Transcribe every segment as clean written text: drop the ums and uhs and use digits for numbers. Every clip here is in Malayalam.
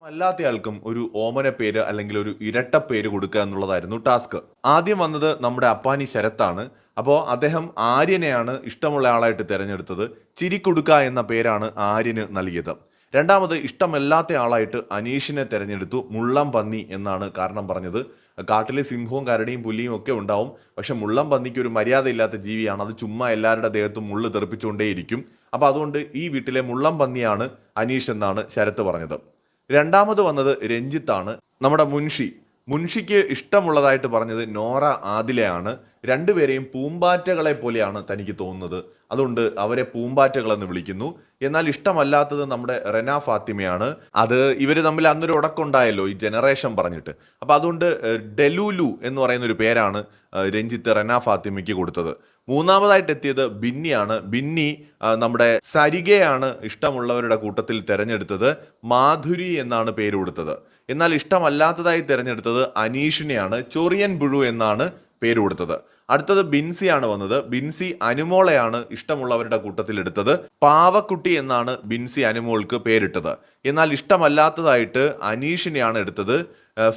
അല്ലാത്തയാൾക്കും ഒരു ഓമന പേര് അല്ലെങ്കിൽ ഒരു ഇരട്ട പേര് കൊടുക്കുക എന്നുള്ളതായിരുന്നു ടാസ്ക്. ആദ്യം വന്നത് നമ്മുടെ അപ്പാനി ശരത്താണ്. അപ്പോൾ അദ്ദേഹം ആര്യനെയാണ് ഇഷ്ടമുള്ള ആളായിട്ട് തിരഞ്ഞെടുത്തത്. ചിരിക്കുടുക്ക എന്ന പേരാണ് ആര്യന് നൽകിയത്. രണ്ടാമത് ഇഷ്ടമല്ലാത്ത ആളായിട്ട് അനീഷിനെ തിരഞ്ഞെടുത്തു. മുള്ളം പന്നി എന്നാണ് കാരണം പറഞ്ഞത്. കാട്ടിലെ സിംഹവും കരടിയും പുലിയും ഒക്കെ ഉണ്ടാവും, പക്ഷെ മുള്ളം പന്നിക്ക് ഒരു മര്യാദയില്ലാത്ത ജീവിയാണ്. അത് ചുമ്മാ എല്ലാവരുടെ ദേഹത്തും മുള്ള് തെറിപ്പിച്ചുകൊണ്ടേയിരിക്കും. അപ്പോൾ അതുകൊണ്ട് ഈ വീട്ടിലെ മുള്ളം പന്നിയാണ് അനീഷ് എന്നാണ് ശരത്ത് പറഞ്ഞത്. രണ്ടാമത് വന്നത് രഞ്ജിത്താണ്, നമ്മുടെ മുൻഷിക്ക് ഇഷ്ടമുള്ളതായിട്ട് പറഞ്ഞത് നോറ ആദിലയാണ്. രണ്ടുപേരെയും പൂമ്പാറ്റകളെ പോലെയാണ് തനിക്ക് തോന്നുന്നത്, അതുകൊണ്ട് അവരെ പൂമ്പാറ്റകളെന്ന് വിളിക്കുന്നു. എന്നാൽ ഇഷ്ടമല്ലാത്തത് നമ്മുടെ റെന ഫാത്തിമയാണ്. അത് ഇവർ തമ്മിൽ അന്നൊരു ഉടക്കുണ്ടായല്ലോ, ഈ ജനറേഷൻ പറഞ്ഞിട്ട്. അപ്പം അതുകൊണ്ട് ഡെലൂലു എന്ന് പറയുന്ന ഒരു പേരാണ് രഞ്ജിത്ത് റെന ഫാത്തിമയ്ക്ക് കൊടുത്തത്. മൂന്നാമതായിട്ട് എത്തിയത് ബിന്നിയാണ്. ബിന്നി നമ്മുടെ സരികയാണ് ഇഷ്ടമുള്ളവരുടെ കൂട്ടത്തിൽ തിരഞ്ഞെടുത്തത്. മാധുരി എന്നാണ് പേര് കൊടുത്തത്. എന്നാൽ ഇഷ്ടമല്ലാത്തതായി തിരഞ്ഞെടുത്തത് അനീഷിനെയാണ്. ചൊറിയൻ പുഴു എന്നാണ് പേര് കൊടുത്തത്. അടുത്തത് ബിൻസിയാണ് വന്നത്. ബിൻസി അനുമോളെയാണ് ഇഷ്ടമുള്ളവരുടെ കൂട്ടത്തിൽ എടുത്തത്. പാവക്കുട്ടി എന്നാണ് ബിൻസി അനുമോൾക്ക് പേരിട്ടത്. എന്നാൽ ഇഷ്ടമല്ലാത്തതായിട്ട് അനീഷിനെയാണ് എടുത്തത്.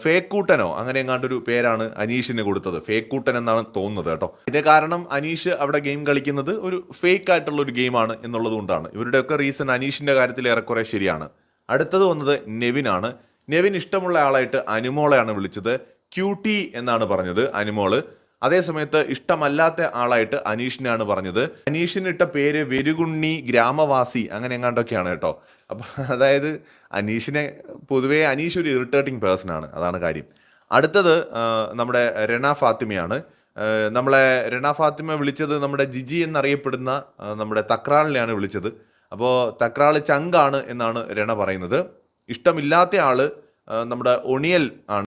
ഫേക്കൂട്ടനോ അങ്ങനെ എങ്ങാണ്ടൊരു പേരാണ് അനീഷിന് കൊടുത്തത്. ഫേക്കൂട്ടൻ എന്നാണ് തോന്നുന്നത് കേട്ടോ. ഇതിന്റെ കാരണം അനീഷ് അവിടെ ഗെയിം കളിക്കുന്നത് ഒരു ഫേക്ക് ആയിട്ടുള്ള ഒരു ഗെയിമാണ് എന്നുള്ളത് കൊണ്ടാണ്. ഇവരുടെയൊക്കെ റീസൺ അനീഷിന്റെ കാര്യത്തിൽ ഏറെക്കുറെ ശരിയാണ്. അടുത്തത് വന്നത് നെവിനാണ്. നെവിൻ ഇഷ്ടമുള്ള ആളായിട്ട് അനുമോളെയാണ് വിളിച്ചത്. ക്യൂട്ടി എന്നാണ് പറഞ്ഞത് അനുമോള്. അതേസമയത്ത് ഇഷ്ടമല്ലാത്ത ആളായിട്ട് അനീഷിനെയാണ് പറഞ്ഞത്. അനീഷിന് ഇട്ട പേര് വെരുകുണ്ണി ഗ്രാമവാസി അങ്ങനെ എങ്ങാണ്ടൊക്കെയാണ് കേട്ടോ. അപ്പം അതായത് പൊതുവേ അനീഷ് ഒരു ഇറിറ്റേറ്റിംഗ് പേഴ്സൺ ആണ്, അതാണ് കാര്യം. അടുത്തത് നമ്മുടെ റെന ഫാത്തിമയാണ്. നമ്മളെ റെന ഫാത്തിമ വിളിച്ചത് നമ്മുടെ ജിജി എന്നറിയപ്പെടുന്ന നമ്മുടെ തക്രാളിനെയാണ് വിളിച്ചത്. അപ്പോൾ തക്രാള് ചങ്കാണ് എന്നാണ് രണ പറയുന്നത്. ഇഷ്ടമില്ലാത്ത ആള് നമ്മുടെ ഒണിയൽ ആണ്.